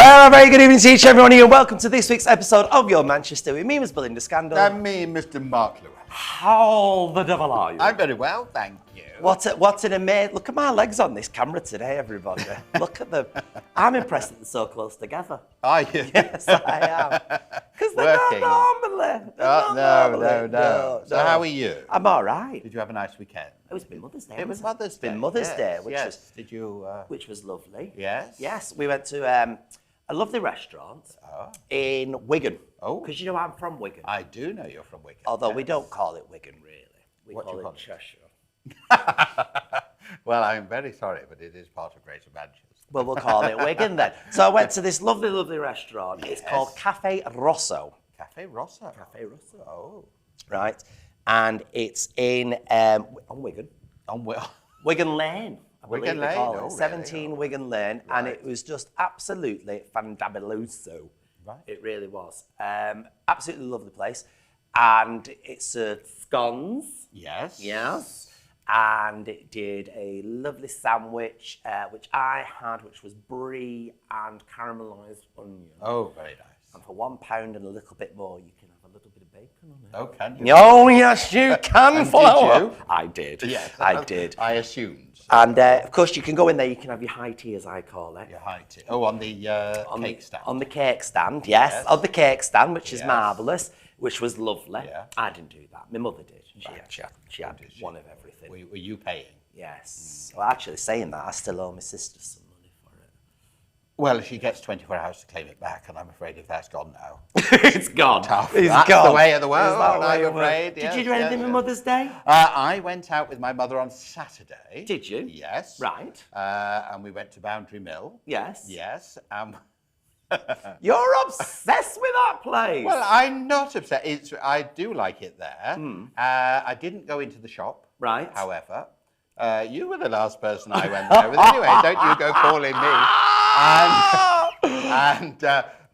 Well, a very good evening to each and everyone here. Welcome to this week's episode of Your Manchester with me, Miss Belinda Scandal. And me, Mr. Mark Lewis. How the devil are you? I'm very well, thank you. What's an amazing... Look at my legs on this camera today, everybody. Look at them. I'm impressed that they're so close together. Are you? Yes, I am. Because they're Working. not normally. No. So how are you? I'm all right. Did you have a nice weekend? It was been Mother's Day. It was Mother's Day. Been Mother's Yes, Day, yes. Did you? which was lovely. Yes. Yes, we went to a lovely restaurant in Wigan. Oh. Because you know I'm from Wigan. I do know you're from Wigan. Although we don't call it Wigan, really. We What do you call it? Cheshire. Well, I'm very sorry, but it is part of Greater Manchester. Well, we'll call it Wigan then. So I went to this lovely, lovely restaurant. It's called Cafe Rosso. Cafe Rosso. Cafe Rosso. Oh. Right. And it's in on Wigan. Wigan Lane. I believe Wigan they Lane, call it. oh, really? 17 Wigan Lane. Right. And it was just absolutely fantabuloso. Right. It really was. Absolutely lovely place. And it served scones. Yes. Yes. And it did a lovely sandwich, which I had, which was brie and caramelised onion. Oh, very nice. And for £1 and a little bit more, you can have a little bit of bacon on it. Oh, can you? Oh, yes, you can, And flower. did you? I did. Yes. I did. I assumed. And, of course, you can go in there, you can have your high tea, as I call it. Your high tea. Oh, on the cake stand. On the cake stand, yes. Yes. On the cake stand, which is Yes. marvellous, which was lovely. Yeah. I didn't do that. My mother did. Right. She had one of everything. Were you paying? Yes. Well, actually, saying that, I still owe my sister some money for it. Well, she gets 24 hours to claim it back, and I'm afraid if that's gone now. It's gone. Tough. It's That's gone. the way of the world, Is that the way I'm of the world? afraid. Did you do anything for Mother's Day? I went out with my mother on Saturday. Did you? Yes. Right. And we went to Boundary Mill. Yes. Yes. You're obsessed with that place. Well, I'm not upset. I do like it there. I didn't go into the shop. Right. However, you were the last person I went there with. Anyway, don't you go calling me.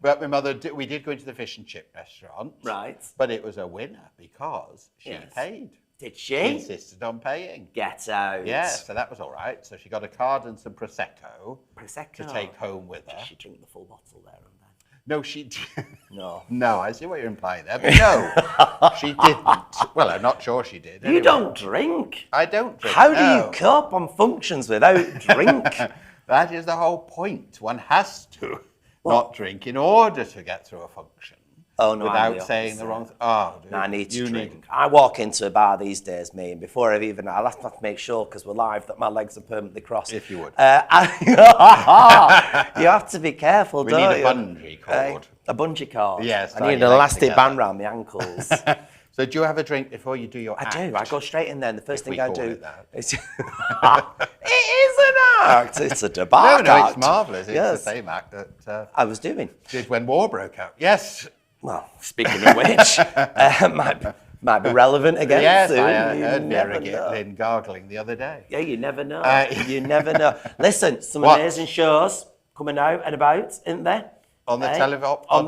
But my mother, we did go into the fish and chip restaurant. Right. But it was a winner because she Yes. paid. Did She she? insisted on paying. Get out. Yeah, so that was all right. So she got a card and some Prosecco Prosecco. to take home with her. Did she drink the full bottle there and then? No, she did. No. No, I see what you're implying there, but no, she didn't. Well, I'm not sure she did. You Anyway, don't drink. I don't drink. How do no. you cope on functions without drink? That is the whole point. One has to not drink in order to get through a function. Oh, no, I'm without the saying the opposite. wrong thing. Oh, dude, No, I need to you drink. I walk into a bar these days, me, and before I'll have to make sure, because we're live, that my legs are permanently crossed. If you would. You have to be careful, We don't need you? a bungee cord. A bungee cord. Yes, I tie need an your legs elastic together. band round my ankles. So do you have a drink before you do your I act? do. I go straight in there, and the first If thing we I call do it that. is... It is an act. It's a debauch No, act. it's marvellous. It's Yes. the same act that I was doing. did when war broke out. Yes. Well, speaking of which, might be relevant again Yes, soon. I You heard never Mary know. Gitlin gargling the other day. Yeah, you never know. You never know. Listen, some What? amazing shows coming out and about, isn't there? On the Eh? telebox? On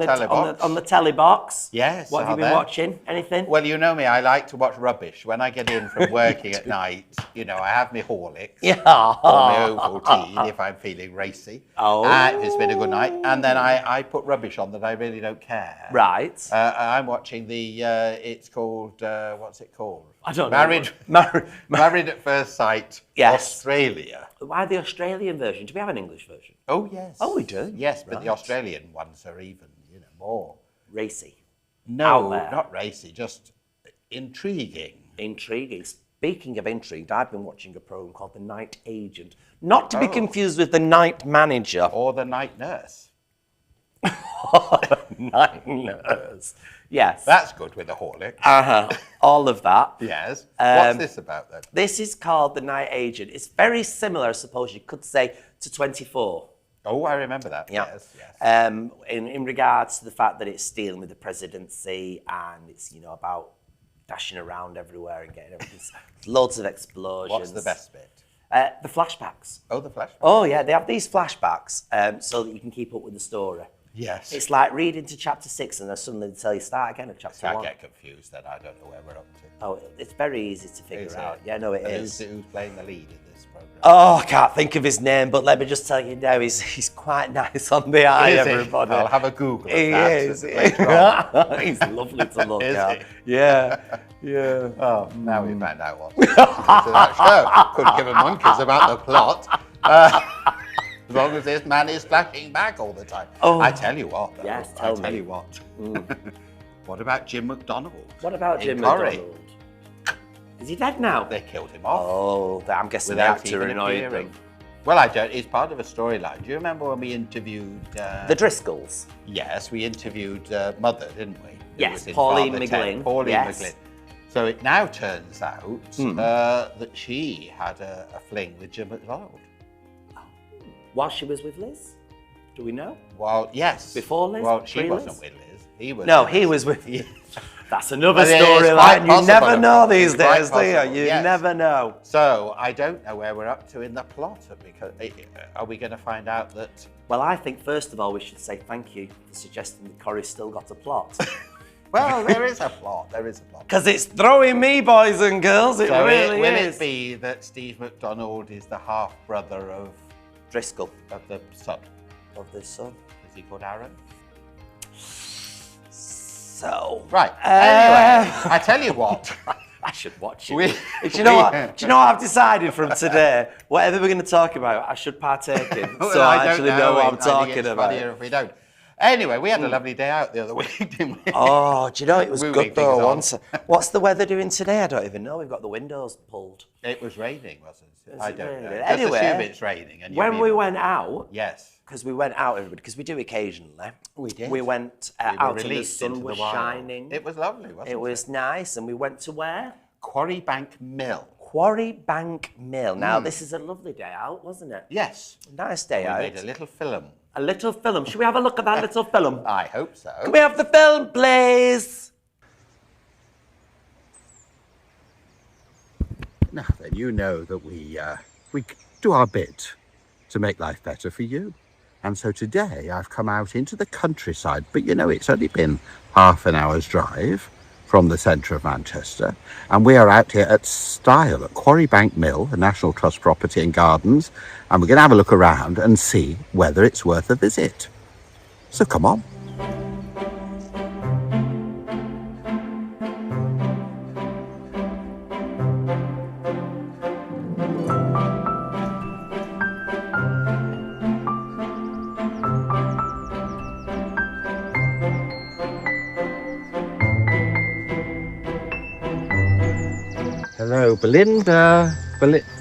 the telebox. Yes, What have are you been there? watching? Anything? Well, you know me, I like to watch rubbish. When I get in from working at night, I have my Horlicks Yeah. or my Ovaltine if I'm feeling racy. Oh. If it's been a good night. And then I put rubbish on that I really don't care. Right. I'm watching it's called, what's it called? I don't know. Married at First Sight, Yes. Australia. Why the Australian version? Do we have an English version? Oh, yes. Oh, we do? Yes, but Right. the Australian ones are even, more. Racy. No, Out there. not racy, just intriguing. Intriguing. Speaking of intrigued, I've been watching a program called The Night Agent. Not to be confused with The Night Manager. Or the night nurse. Night Nurse. Yes. That's good with a Horlick. All of that. Yes. What's this about then? This is called The Night Agent. It's very similar, I suppose you could say, to 24. Oh, I remember that. Yeah. Yes, yes. In regards to the fact that it's dealing with the presidency and it's, about dashing around everywhere and getting everything. Loads of explosions. What's the best bit? The flashbacks. Oh, the flashback. Oh, yeah, they have these flashbacks so that you can keep up with the story. Yes. It's like reading to chapter 6 and then suddenly they tell you start again at chapter So I 1. get confused then. I don't know where we're up to. Oh, it's very easy to figure Is out. it? Yeah, no, it And is. Who's playing the lead in this? programme? Oh, I can't think of his name, but let me just tell you now, he's quite nice on the eye, Is he? everybody. I'll have a Google of He that is. later on. He's lovely to look Is at. he? Yeah, yeah. Oh, now we found out what's to that show. Couldn't give a monkeys about the plot. As long as this man is flashing back all the time. Oh. I tell you what, though. Yes, tell I tell me. you what. What about Jim McDonald? What about in Jim Quarry? McDonald? Is he dead now? They killed him off. Oh, I'm guessing the without actor even annoyed appearing. them. Well, I don't. It's part of a storyline. Do you remember when we interviewed... The Driscolls? Yes, we interviewed Mother, didn't we? Who Yes, was in Pauline Father Ted. McGlynn. Pauline Yes. McGlynn. So it now turns out that she had a fling with Jim McDonald. While she was with Liz? Do we know? Well, yes. Before Liz? Well, she Pre-Liz? wasn't with Liz. He was. No, with he Liz. was with... Yeah. That's another But it is quite storyline. You possible, never know of course. these It's quite days, do you? possible, You yes. never know. So I don't know where we're up to in the plot. Because are we going to find out that? Well, I think, first of all, we should say thank you for suggesting that Corrie's still got a plot. Well, there is a plot. There is a plot. Because it's throwing me, boys and girls. It So really will is. it be that Steve McDonald is the half brother of Driscoll the son? of the son. Is he called Aaron? So... Right. Anyway, I tell you what. I should watch it. We- Do you know what? Do you know what I've decided from today? Whatever we're going to talk about, I should partake in, Well, so I don't actually know what I'm I think talking it's about. funnier if we don't. Anyway, we had a lovely day out the other week, didn't we? Oh, do you know, it was Moving good though. things on. What's the weather doing today? I don't even know. We've got the windows pulled. It was raining, wasn't it? Is I it don't know. raining? Just Anyway, assume it's raining. And When we went out, Yes. because we went out, everybody, because we do occasionally. We did. We went We were out and the released sun into was the wild. shining. It was lovely, wasn't it? It was nice, and we went to where? Quarry Bank Mill. Quarry Bank Mill. Now, this is a lovely day out, wasn't it? Yes. Nice day We out. made a little film. A little film. Should we have a look at that little film? I hope so. Can we have the film, please? Now then, you know that we do our bit to make life better for you. And so today I've come out into the countryside, but you know, it's only been half an hour's drive from the centre of Manchester. And we are out here at Style, at Quarry Bank Mill, a National Trust property and gardens. And we're going to have a look around and see whether it's worth a visit. So come on. Hello, Belinda.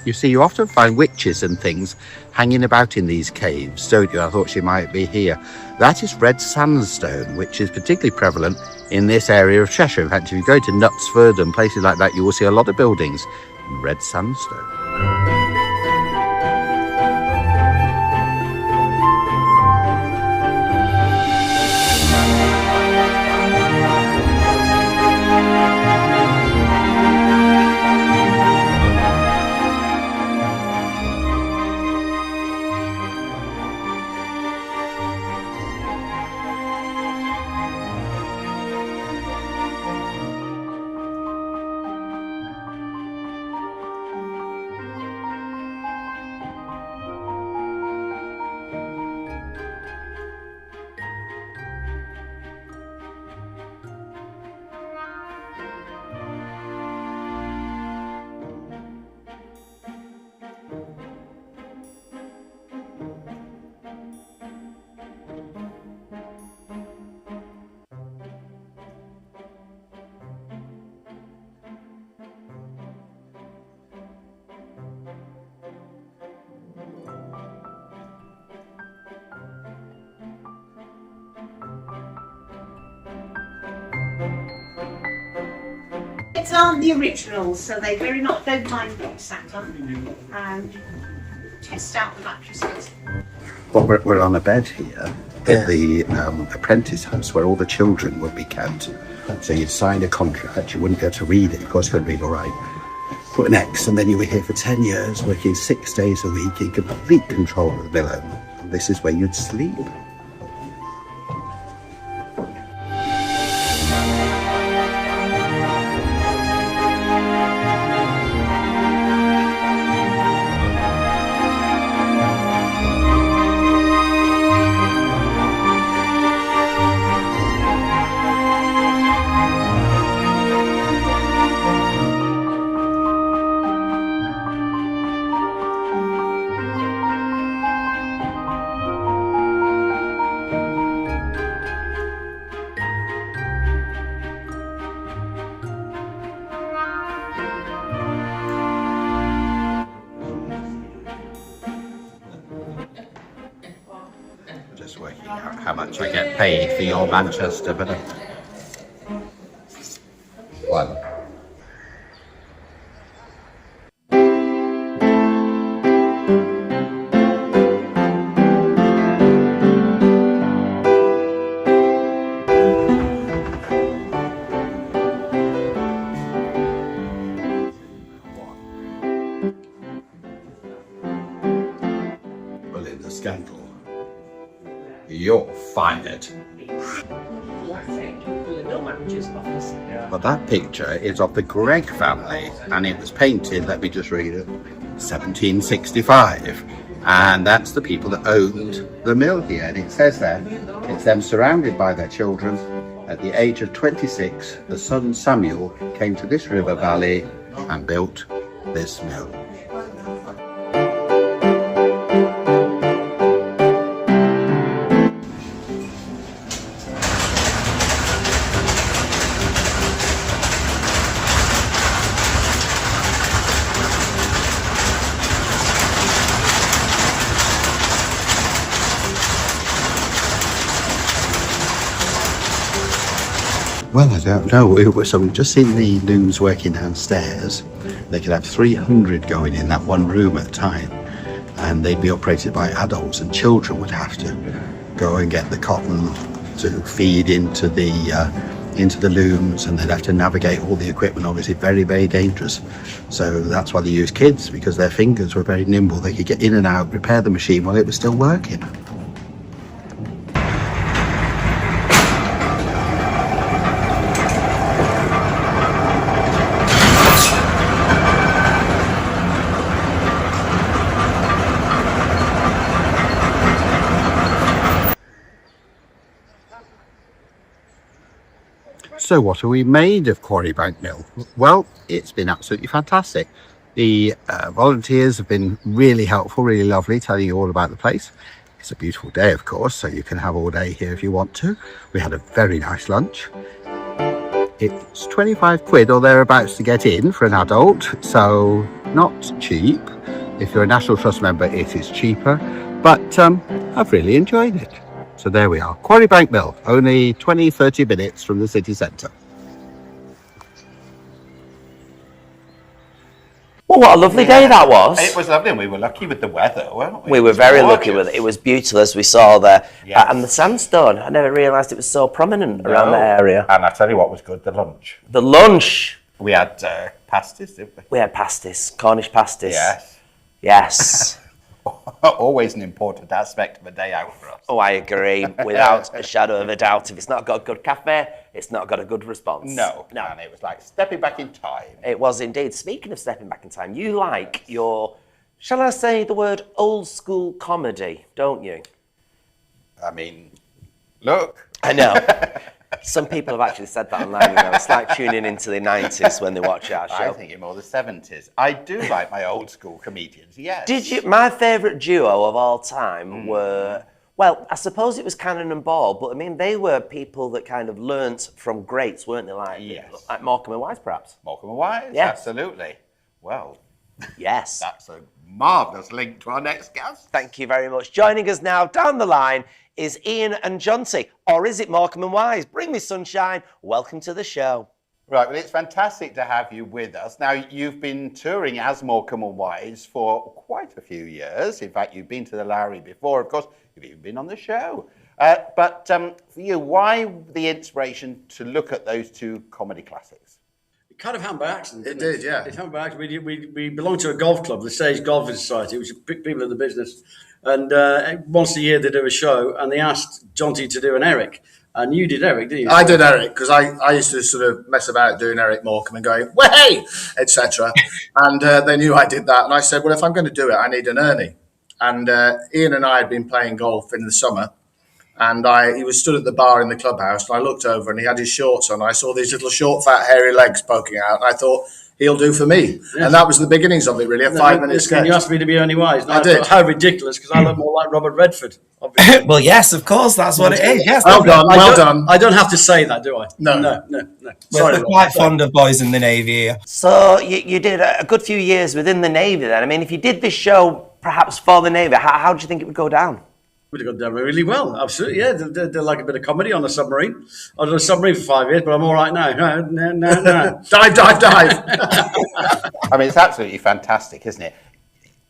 You see, you often find witches and things hanging about in these caves, don't you? I thought she might be here. That is red sandstone, which is particularly prevalent in this area of Cheshire. In fact, if you go to Knutsford and places like that, you will see a lot of buildings in red sandstone. It's on the originals, so they don't mind being sat on. Test out the mattresses. Well, we're on a bed here at the apprentice house where all the children would be kept. So you'd sign a contract, you wouldn't be able to read it, of course you couldn't read all right. Put an X, and then you were here for 10 years, working 6 days a week in complete control of the villa. And this is where you'd sleep. just working out how much I get paid for your Manchester, but one. Belinda scandal. You're fired. But that picture is of the Gregg family, and it was painted, let me just read it, 1765. And that's the people that owned the mill here. And it says there, it's them surrounded by their children. At the age of 26, the son Samuel came to this river valley and built this mill. Well, I don't know. We've just seen the looms working downstairs. They could have 300 going in that one room at a time, and they'd be operated by adults, and children would have to go and get the cotton to feed into the looms, and they'd have to navigate all the equipment. Obviously, very, very dangerous. So that's why they use kids, because their fingers were very nimble. They could get in and out, repair the machine while it was still working. So what have we made of Quarry Bank Mill? Well, it's been absolutely fantastic. The volunteers have been really helpful, really lovely, telling you all about the place. It's a beautiful day, of course, so you can have all day here if you want to. We had a very nice lunch. It's 25 quid or thereabouts to get in for an adult, so not cheap. If you're a National Trust member, it is cheaper, but I've really enjoyed it. So there we are, Quarry Bank Mill, only 20-30 minutes from the city centre. Well, what a lovely day that was. It was lovely, and we were lucky with the weather, weren't we? We were very lucky with it. It was beautiful, as we saw there. Yes. And the sandstone, I never realised it was so prominent around the area. And I tell you what was good, the lunch. The lunch. We had pasties, didn't we? We had pasties, Cornish pasties. Yes. Yes. Always an important aspect of a day out for us. Oh, I agree, without a shadow of a doubt. If it's not got a good cafe, it's not got a good response. No, and it was like stepping back in time. It was indeed. Speaking of stepping back in time, you like your, shall I say the word old school comedy, don't you? I mean, look. I know. Some people have actually said that online, you know. It's like tuning into the 90s when they watch our show. I think you're more the 70s. I do like my old school comedians, yes. Did you? My favourite duo of all time were, well, I suppose it was Cannon and Ball, but I mean, they were people that kind of learnt from greats, weren't they? Like Morecambe and Wise, perhaps? Morecambe and Wise, Yes. absolutely. Well, yes. that's a marvellous link to our next guest. Thank you very much. Joining us now down the line is Ian and Jonty, or is it Morecambe and Wise? Bring me sunshine. Welcome to the show. Right, well, it's fantastic to have you with us. Now, you've been touring as Morecambe and Wise for quite a few years. In fact, you've been to the Lowry before, of course. You've even been on the show. But for you, why the inspiration to look at those two comedy classics? It kind of happened by accident. It did, yeah. It happened by accident. We belonged to a golf club, the Sage Golfing Society, which picked people in the business. And once a year they do a show, and they asked Jonty to do an Eric. And you did Eric, didn't you? I did Eric, because I used to sort of mess about doing Eric Morecambe and going, way, etc. And they knew I did that. And I said, well, if I'm going to do it, I need an Ernie. And Ian and I had been playing golf in the summer. And he was stood at the bar in the clubhouse. And I looked over and he had his shorts on. I saw these little short, fat, hairy legs poking out. And I thought, he'll do for me. Yes. And that was the beginnings of it, really, a 5-minute sketch. You asked me to be Ernie Wise. I did. How ridiculous, because I look more like Robert Redford, obviously. Well, yes, of course, that's what it is. Yes, well done. I don't have to say that, do I? No. Sorry, we're quite fond of boys in the Navy here. So you did a good few years within the Navy then. I mean, if you did this show perhaps for the Navy, how do you think it would go down? Would have gone down really well, absolutely. Yeah, they're like a bit of comedy on a submarine. I was on a submarine for 5 years, but I'm all right now. No. Dive. I mean, it's absolutely fantastic, isn't it?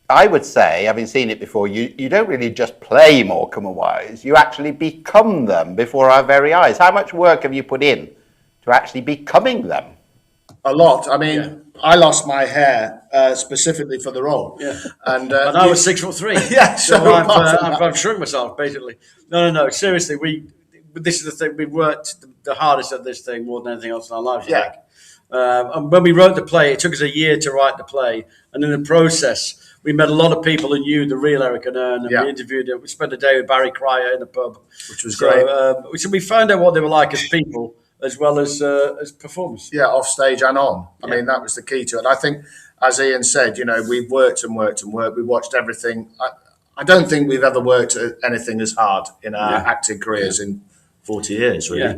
I would say, having seen it before, you don't really just play Morecambe and Wise, you actually become them before our very eyes. How much work have you put in to actually becoming them? A lot. I mean, I lost my hair specifically for the role. Yeah. And I was 6'3". Yeah, so so I've shrunk myself basically. No. Seriously, this is the thing. We worked the hardest at this thing more than anything else in our lives. Yeah. I think. And when we wrote the play, it took us a year to write the play, and in the process, we met a lot of people who knew the real Eric and Ernie, and we interviewed them. We spent a day with Barry Cryer in the pub, which was great. So we found out what they were like as people as well as performers. Yeah, off stage and on. I mean, that was the key to it. And I think, as Ian said, we've worked. We watched everything. I don't think we've ever worked at anything as hard in our acting careers in 40 years, really. Yeah.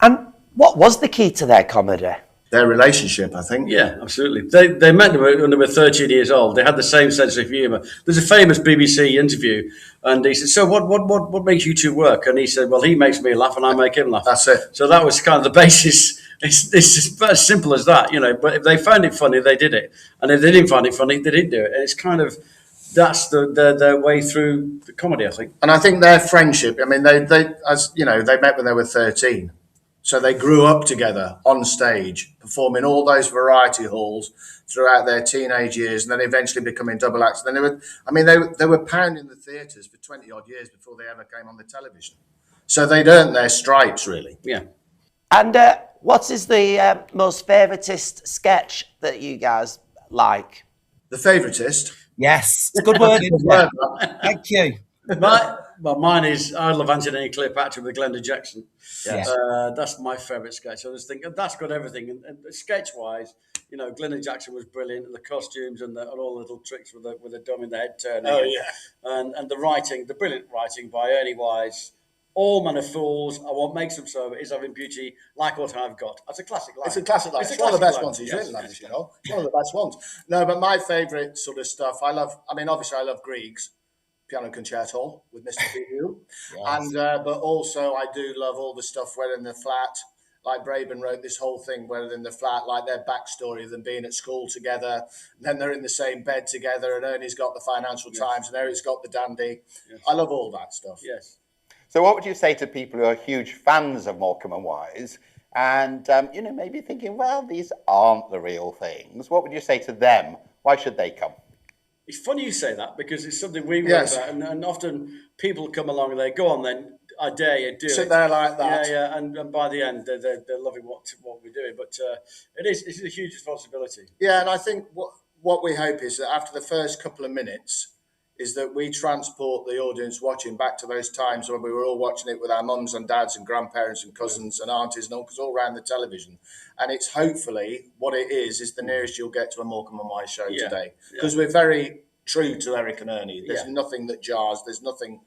And what was the key to their comedy? Their relationship, I think. Yeah, absolutely. They met when they were 13 years old. They had the same sense of humour. There's a famous BBC interview, and he said, "So what makes you two work?" And he said, "Well, he makes me laugh, and I make him laugh." That's it. So that was kind of the basis. It's just as simple as that, But if they found it funny, they did it, and if they didn't find it funny, they didn't do it. And it's kind of that's their way through the comedy, I think. And I think their friendship. I mean, they met when they were 13. So they grew up together on stage, performing all those variety halls throughout their teenage years, and then eventually becoming double acts. Then they were pounding the theatres for 20 odd years before they ever came on the television. So they'd earned their stripes, really. Yeah. And what is the most favouriteest sketch that you guys like? The favoritist. Yes, it's a good word. Isn't it? Thank you. Mine is I Love Anthony and Cleopatra with Glenda Jackson. Yes. That's my favourite sketch. I just think that's got everything. And sketch-wise, Glenda Jackson was brilliant, and the costumes and all the little tricks with the dumb in the head turning. Oh, yeah. And the writing, the brilliant writing by Ernie Wise. All men are fools, and what makes them so is having beauty like what I've got. That's a classic line. It's a classic line. It's one of the best ones he's written, One of the best ones. No, but my favourite sort of stuff, obviously I love Grieg's Piano Concerto with Mr. B.U. And but also I do love all the stuff where in the flat, like Braben wrote this whole thing where in the flat, like their backstory of them being at school together, and then they're in the same bed together, and Ernie's got the Financial Times and Eric's got the Dandy. Yes. I love all that stuff. Yes. So what would you say to people who are huge fans of Morecambe and Wise and, maybe thinking, well, these aren't the real things? What would you say to them? Why should they come? It's funny you say that because it's something we work at, and often people come along and they go on then, I dare you, do Sit there like that. Yeah, and by the end, they're loving what we're doing. But it's a huge responsibility. Yeah, and I think what we hope is that after the first couple of minutes is that we transport the audience watching back to those times when we were all watching it with our mums and dads and grandparents and cousins and aunties and uncles all around the television. And it's hopefully what it is the nearest you'll get to a Morecambe and Wise show today. Because we're very true to Eric and Ernie. There's nothing that jars. There's nothing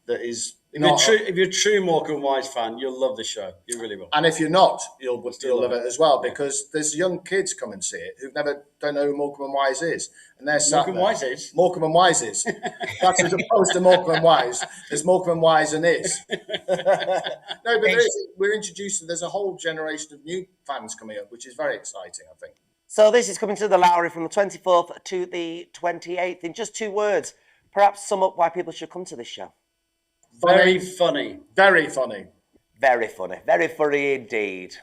that is... If you're a true Morecambe and Wise fan, you'll love the show. You really will. And if you're not, you'll love it as well, because there's young kids come and see it who don't know who Morecambe and Wise is. And they're Morecambe and Wise is? Morecambe and Wise is. That's as opposed to Morecambe and Wise. There's Morecambe and Wise and is. No, but we're introducing, there's a whole generation of new fans coming up, which is very exciting, I think. So this is coming to the Lowry from the 24th to the 28th. In just 2 words, perhaps sum up why people should come to this show. Very funny. Very funny. Very funny. Very funny indeed.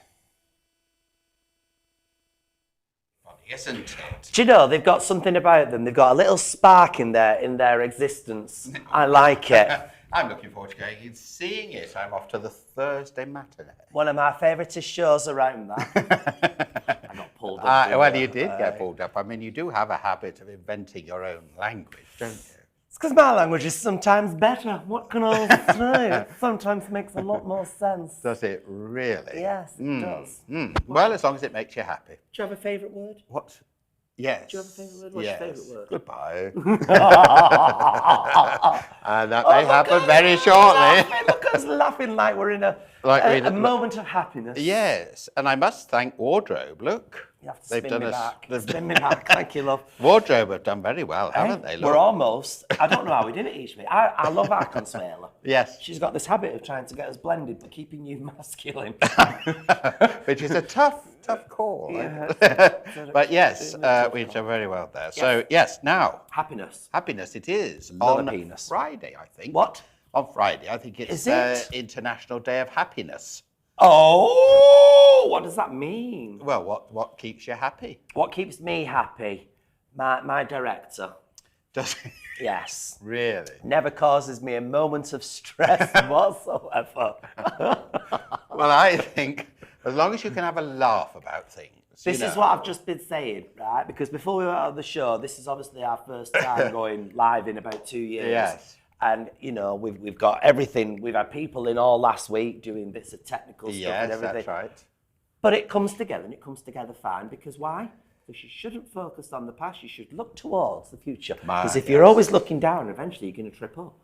Funny, isn't it? Do you know, they've got something about them. They've got a little spark in their existence. I like it. I'm looking forward to going and seeing it. I'm off to the Thursday matinee. One of my favouriteest shows around that. I got pulled up. Well, you did get pulled up. I mean, you do have a habit of inventing your own language, don't you? It's because my language is sometimes better. What can I say? It sometimes makes a lot more sense. Does it really? Yes, it does. Well, as long as it makes you happy. Do you have a favourite word? What? Yes. Do you have a favourite word? What's your favourite word? Goodbye. And that may happen very shortly. Look at us laughing like we're in a moment of happiness. Yes, and I must thank Wardrobe. Look. You have to spin me back. Spin me back. Thank you, love. Wardrobe have done very well, haven't they? Look. We're almost. I don't know how we did it each week. I love our consuela. Yes. She's got this habit of trying to get us blended, but keeping you masculine. Which is a tough call. Yeah. But yes, we've done very well there. Yes. So, yes, now. Happiness. Happiness it is. Love on a penis. Friday, I think. What? On Friday, I think it's International Day of Happiness. Oh, what does that mean? Well, what keeps you happy? What keeps me happy? My director. Does Yes. Really? Never causes me a moment of stress whatsoever. Well, I think as long as you can have a laugh about things. This is what I've just been saying, right? Because before we went on the show, this is obviously our first time going live in about 2 years. Yes. And, you know, we've got everything. We've had people in all last week doing bits of technical stuff and everything. Yes, that's right. But it comes together, and it comes together fine. Because why? Because you shouldn't focus on the past. You should look towards the future. Because if you're always looking down, eventually you're going to trip up.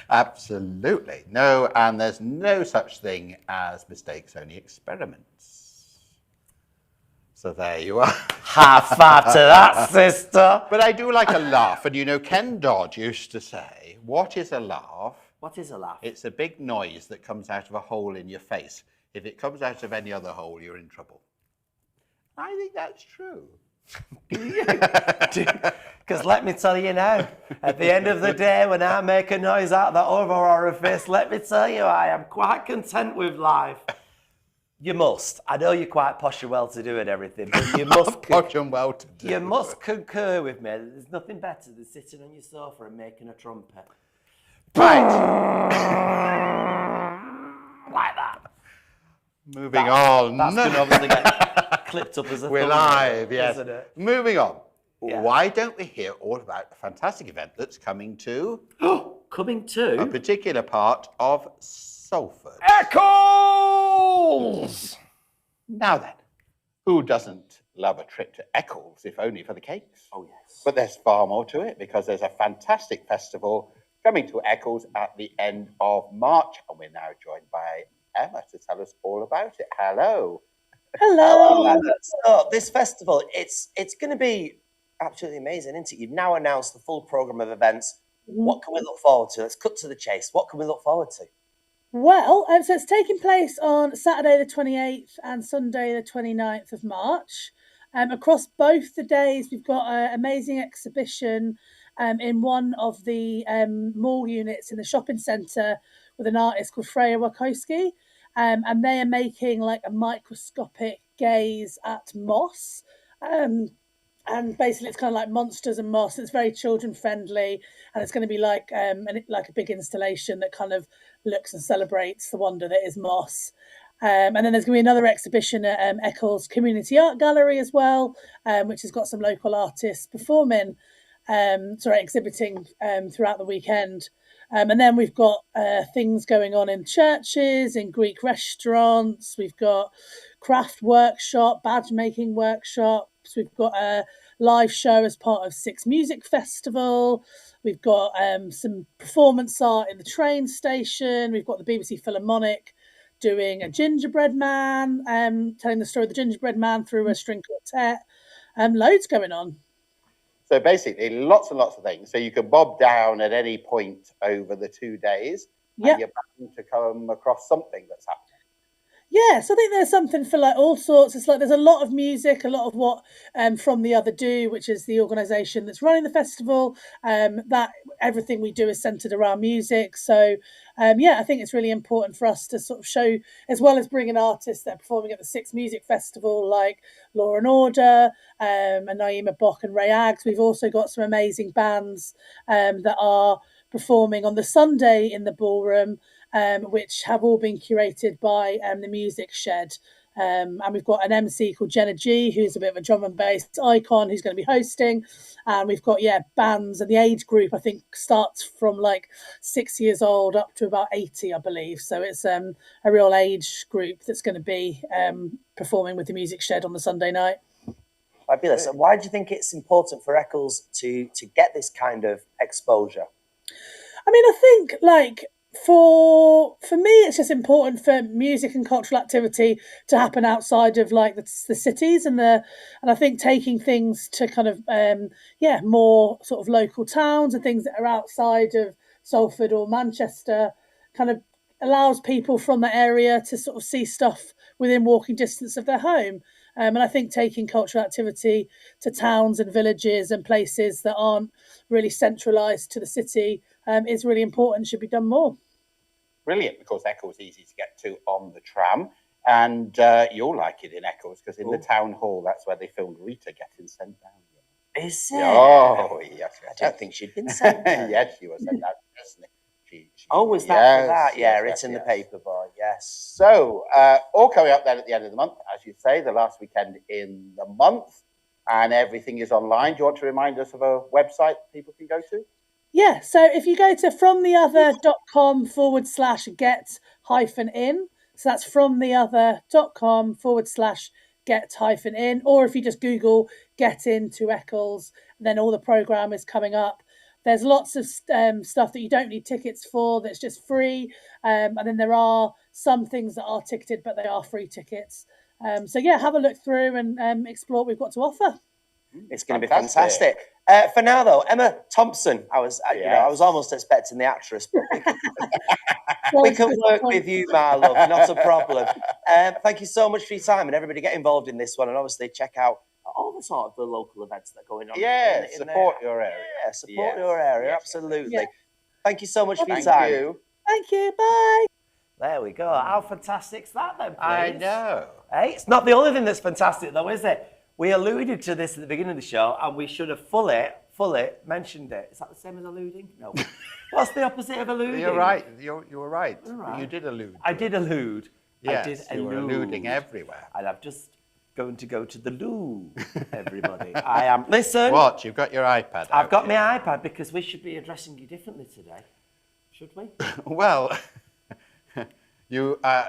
Absolutely. No, and there's no such thing as mistakes, only experiments. So there you are. High five to that, sister. But I do like a laugh. And you know, Ken Dodd used to say, what is a laugh? What is a laugh? It's a big noise that comes out of a hole in your face. If it comes out of any other hole, you're in trouble. I think that's true. Because let me tell you now, at the end of the day, when I make a noise out of that other orifice, let me tell you, I am quite content with life. You must. I know you're quite posh and well-to-do and everything, but you must. Posh and well-to-do. You must concur with me. There's nothing better than sitting on your sofa and making a trumpet. Right. Like that. Moving on. That's going to obviously get clipped up as a We're thumbnail, live, yes. isn't it? Moving on. Yeah. Why don't we hear all about the fantastic event that's coming to Coming a to particular part of Salford? Eccles! Now then, who doesn't love a trip to Eccles, if only for the cakes? Oh, yes. But there's far more to it, because there's a fantastic festival coming to Eccles at the end of March, and we're now joined by Emma to tell us all about it. Hello. Hello. So this festival, it's going to be absolutely amazing, isn't it? You've now announced the full programme of events. What can we look forward to? Let's cut to the chase. What can we look forward to? Well, so it's taking place on Saturday the 28th and Sunday the 29th of March. Across both the days, we've got an amazing exhibition in one of the mall units in the shopping centre with an artist called Freya Wachowski. And they are making like a microscopic gaze at moss. And basically, it's kind of like monsters and moss. It's very children friendly, and it's going to be like a big installation that kind of looks and celebrates the wonder that is moss. And then there's going to be another exhibition at Eccles Community Art Gallery as well, which has got some local artists performing, exhibiting throughout the weekend. And then we've got things going on in churches, in Greek restaurants. We've got craft workshop, badge making workshops. We've got a live show as part of Six Music Festival. We've got some performance art in the train station. We've got the BBC Philharmonic doing a gingerbread man, telling the story of the gingerbread man through a string quartet. Loads going on. So basically, lots and lots of things. So you can bob down at any point over the 2 days, and you're bound to come across something that's happening. Yeah, so I think there's something for like all sorts. It's like there's a lot of music, a lot of what From the Other Do, which is the organisation that's running the festival. That everything we do is centred around music. So I think it's really important for us to sort of show, as well as bringing artists that are performing at the Six Music Festival, like Law and Order, and Naima Bock and Ray Aggs. We've also got some amazing bands that are performing on the Sunday in the ballroom, which have all been curated by the Music Shed. And we've got an MC called Jenna G, who's a bit of a drum and bass icon, who's going to be hosting. And we've got, bands, and the age group, I think, starts from like 6 years old up to about 80, I believe. So it's a real age group that's going to be performing with the Music Shed on the Sunday night. Fabulous. And why do you think it's important for Eccles to get this kind of exposure? I mean, I think like for me, it's just important for music and cultural activity to happen outside of like the cities and I think taking things to kind of more sort of local towns and things that are outside of Salford or Manchester kind of allows people from that area to sort of see stuff within walking distance of their home. And I think taking cultural activity to towns and villages and places that aren't really centralised to the city is really important, should be done more. Brilliant, because Eccles is easy to get to on the tram. And you'll like it in Eccles, because in the town hall, that's where they filmed Rita getting sent down. Is it? Oh, yes. I don't think she'd been sent down. Yes, she was sent down personally. Was that for that? Yeah, it's in the paper, boy. Yes. So, all coming up then at the end of the month, as you say, the last weekend in the month, and everything is online. Do you want to remind us of a website people can go to? Yeah, so if you go to fromtheother.com/get-in, so that's fromtheother.com/get-in, or if you just Google "get into Eccles," then all the programme is coming up. There's lots of stuff that you don't need tickets for that's just free. And then there are some things that are ticketed, but they are free tickets. So yeah, have a look through and explore what we've got to offer. It's going to be fantastic. For now, though, Emma Thompson, I was almost expecting the actress, but we can work with you, my love, not a problem. Thank you so much for your time, and everybody get involved in this one, and obviously check out all the sort of the local events that are going on. Yeah, support your area. Yeah, support your area, absolutely. Yeah. Thank you so much for your time. Thank you, bye. There we go. How fantastic's that then, please? I know. Hey, it's not the only thing that's fantastic though, is it? We alluded to this at the beginning of the show, and we should have fully mentioned it. Is that the same as alluding? No. What's the opposite of alluding? You're right. You were right. Right. You did allude. I did allude. Yes, I did you were allude. alluding everywhere. And I'm just going to go to the loo, everybody. I am. Listen. What? You've got your iPad out. I've got my iPad because we should be addressing you differently today. Should we? Well,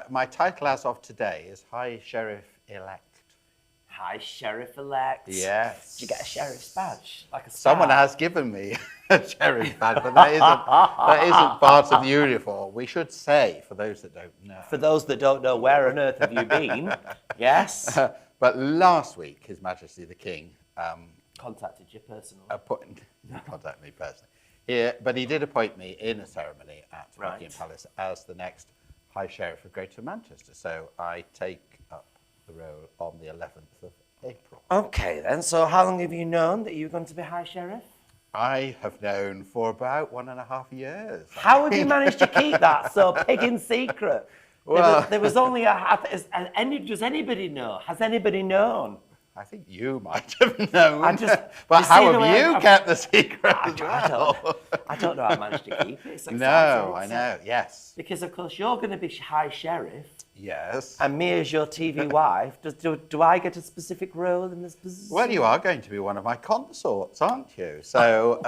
my title as of today is High Sheriff-elect. High Sheriff-elect. Yes. Did you get a sheriff's badge? Like a Someone star? has given me a sheriff's badge, but that isn't part of the uniform. We should say, for those that don't know. For those that don't know, where on earth have you been? Yes. But last week, His Majesty the King Contacted you personally. Contacted me personally. But he did appoint me in a ceremony at Buckingham Palace as the next High Sheriff of Greater Manchester. So I take up the role on the 11th of April. Okay then, so how long have you known that you were going to be High Sheriff? I have known for about 1.5 years. How have you managed to keep that so big in secret? Well, there was only does anybody know? Has anybody known? I think you might have known. But how have you kept the secret as well? I don't know how I managed to keep it. It's exciting, No, I know, yes. Because, of course, you're going to be High Sheriff. Yes. And me as your TV wife. Do I get a specific role in this position? Well, you are going to be one of my consorts, aren't you? So,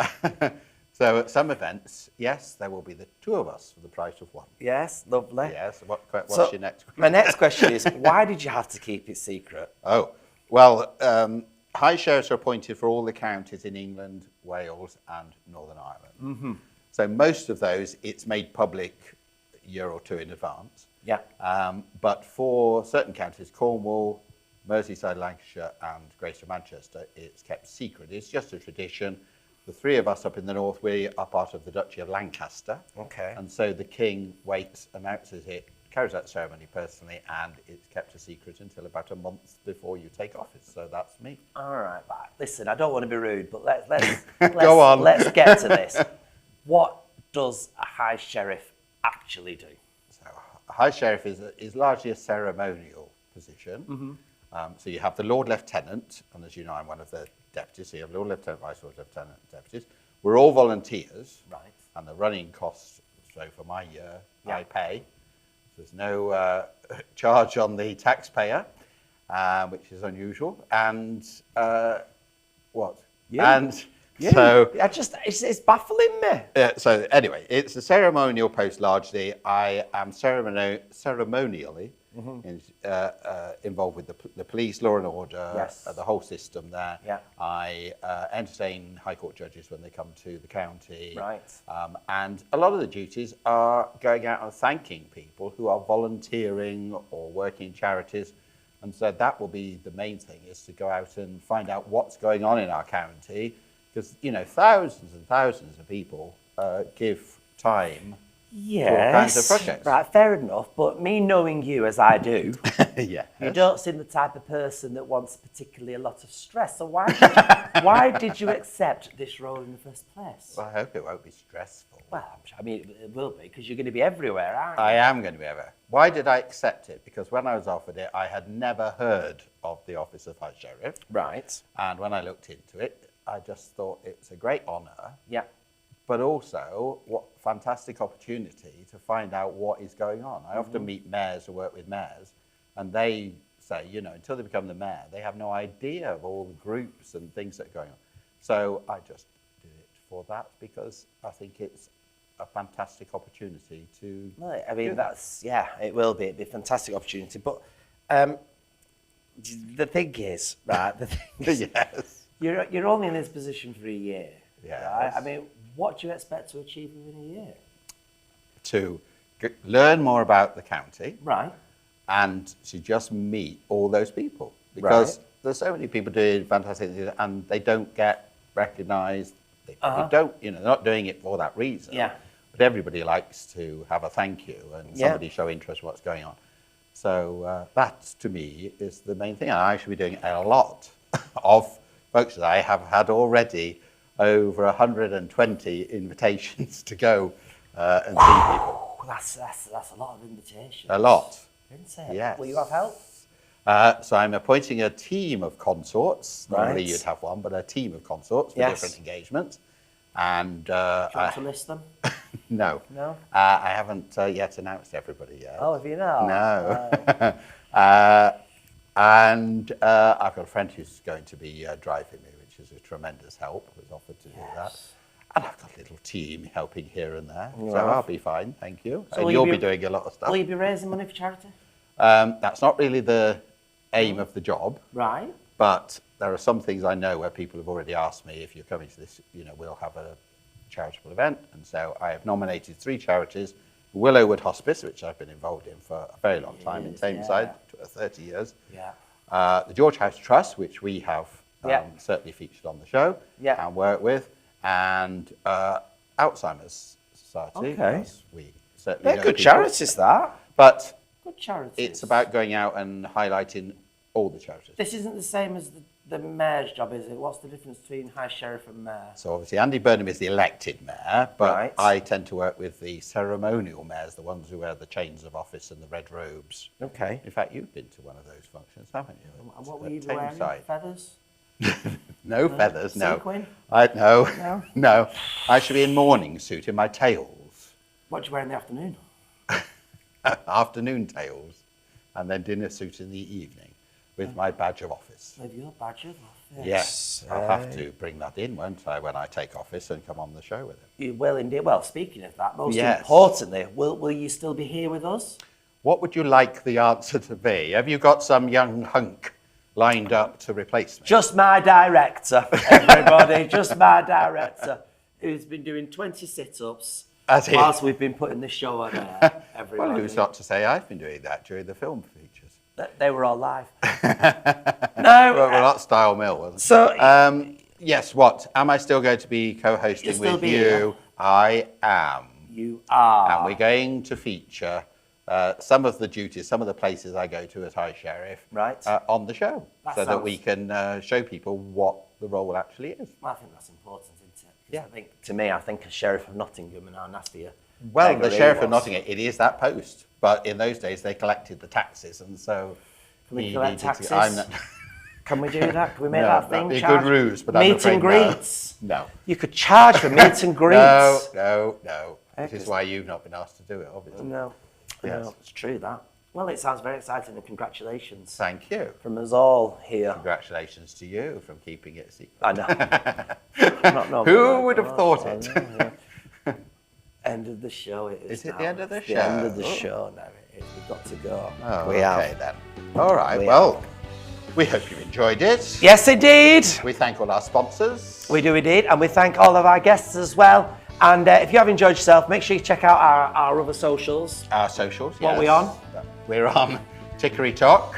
so at some events, yes, there will be the two of us for the price of one. Yes, lovely. Yes. What's your next question? My next question is, why did you have to keep it secret? Oh, well, High Sheriffs are appointed for all the counties in England, Wales and Northern Ireland. Mm-hmm. So most of those, it's made public a year or two in advance. Yeah. But for certain counties, Cornwall, Merseyside, Lancashire and Greater Manchester, it's kept secret. It's just a tradition. The three of us up in the north, we are part of the Duchy of Lancaster. Okay. And so the King waits, announces it, carries out the ceremony personally, and it's kept a secret until about a month before you take office. So that's me. All right. Listen, I don't want to be rude, but let's Go on. Let's get to this. What does a High Sheriff actually do? So High Sheriff is largely a ceremonial position. Mm-hmm. So you have the Lord Lieutenant, and as you know, I'm one of the deputies. So you have Lord Lieutenant, Vice Lord Lieutenant, deputies. We're all volunteers. Right. And the running costs, so for my year, I pay. There's no charge on the taxpayer, which is unusual. And what? Yeah. And so it's baffling me. So anyway, it's a ceremonial post largely. I am ceremonially involved with the police, law and order, Yes. the whole system there. Yeah. I entertain High Court judges when they come to the county. Right. And a lot of the duties are going out and thanking people who are volunteering or working in charities. And so that will be the main thing, is to go out and find out what's going on in our county. Because, you know, thousands and thousands of people give time to all kinds of projects. Right, fair enough. But me knowing you as I do, Yeah. you don't seem the type of person that wants particularly a lot of stress. So why did you accept this role in the first place? Well, I hope it won't be stressful. Well, I mean, it will be, because you're going to be everywhere, aren't you? I am going to be ever. Why did I accept it? Because when I was offered it, I had never heard of the Office of High Sheriff. Right. And when I looked into it, I just thought it was a great honour, Yeah. but also what fantastic opportunity to find out what is going on. I often meet mayors who work with mayors, and they say, you know, until they become the mayor, they have no idea of all the groups and things that are going on. So I just did it for that, because I think it's a fantastic opportunity to. Well, I mean, do that's, yeah, it will be. It'll be a fantastic opportunity. But the thing is, right, Yes. you're only in this position for a year. Yes. Right? I mean, what do you expect to achieve within a year? To learn more about the county, Right. and to just meet all those people, because Right. there's so many people doing fantastic things and they don't get recognised. They Uh-huh. don't, you know, they're not doing it for that reason. Yeah. But everybody likes to have a thank you and Yeah. somebody show interest in what's going on. So that, to me, is the main thing. And I should be doing a lot of folks. I have had already over 120 invitations to go and see people. Oh, that's a lot of invitations. A lot. Isn't it? Yes. Will you have help? So I'm appointing a team of consorts. Normally Right. you'd have one, but a team of consorts for Yes. different engagements. And Do you want to list them? no, No? I haven't yet announced everybody yet. Oh, have you not? No. And I've got a friend who's going to be driving me, which is a tremendous help. I was offered to do that. And I've got a little team helping here and there. So Yeah. I'll be fine, thank you. So And will you'll you be be- doing a lot of stuff. Will you be raising money for charity? That's not really the aim of the job. Right. But there are some things I know where people have already asked me, if you're coming to this, you know, we'll have a charitable event. And so I have nominated 3 charities: Willowwood Hospice, which I've been involved in for a very long time in Yes, Tameside, yeah. 30 years. Yeah. The George House Trust, which we have Yeah. certainly featured on the show Yeah. and worked with, and Alzheimer's Society. Okay. as we certainly They're know good people. charities, that. But Good charities. it's about going out and highlighting all the charities. This isn't the same as the mayor's job, is it? What's the difference between High Sheriff and mayor? So obviously Andy Burnham is the elected mayor, but Right. I tend to work with the ceremonial mayors, the ones who wear the chains of office and the red robes. Okay. In fact, you've been to one of those functions, haven't you? And what At were you wearing? Tameside. Feathers? No feathers, no. Sequin? No, No? no. I should be in morning suit in my tails, What do you wear in the afternoon? afternoon tails, and then dinner suit in the evening with my badge of office. With your badge of office. Yes, I'll have to bring that in, won't I, when I take office and come on the show with it. You will indeed. Well, speaking of that, most Yes. importantly, will you still be here with us? What would you like the answer to be? Have you got some young hunk lined up to replace me? Just my director, everybody. Just my director, who's been doing 20 sit-ups As he- whilst we've been putting the show on air. Everybody. Well, who's not to say I've been doing that during the film features? They were all live. Well, we're not Style Mill, wasn't it? So, Yes, what? Am I still going to be co-hosting You'll still with be you? here. I am. you are. And we're going to feature some of the duties, some of the places I go to as High Sheriff Right. on the show, That so that sounds- we can show people what the role actually is. Well, I think that's important, isn't it? 'Cause Yeah. I think a Sheriff of Nottingham and how nasty a Well, beggar the he Sheriff of was. Nottingham, it is that post, but in those days they collected the taxes, and so Can we he collect needed to- taxes? I'm not- Can we do that? Can we make No, that thing? that'd be a Charge good ruse, but I'm meet afraid and no. greets. No. You could charge for meet and greets. No. This Because- is why you've not been asked to do it, obviously. No, Yes. no, it's true that. Well, it sounds very exciting, and congratulations Thank you. from us all here. Congratulations to you from keeping it a secret. I know. Not normal, Who like, would have thought it? know, yeah. End of the show. It is Is it now. the end of the It's show? The end of the Oh. show now. It is. We've got to go. Oh, we okay then. All right. We Well, we hope you enjoyed it. Yes, indeed. We thank all our sponsors. We do indeed, and we thank all of our guests as well. And if you have enjoyed yourself, make sure you check out our other socials. Our socials. What yes. are we on? We're on Tickery Talk,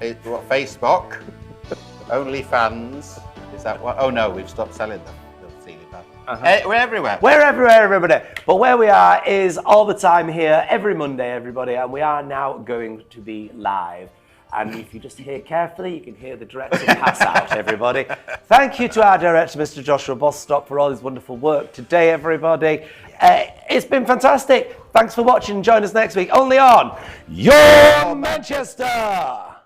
Facebook, OnlyFans. Is that what? Oh no, we've stopped selling them. We're everywhere. We're everywhere, everybody. But where we are is all the time here, every Monday, everybody, and we are now going to be live. And if you just hear carefully, you can hear the director pass out, everybody. Thank you to our director, Mr. Joshua Bostock, for all his wonderful work today, everybody. It's been fantastic. Thanks for watching. Join us next week, only on Your Manchester.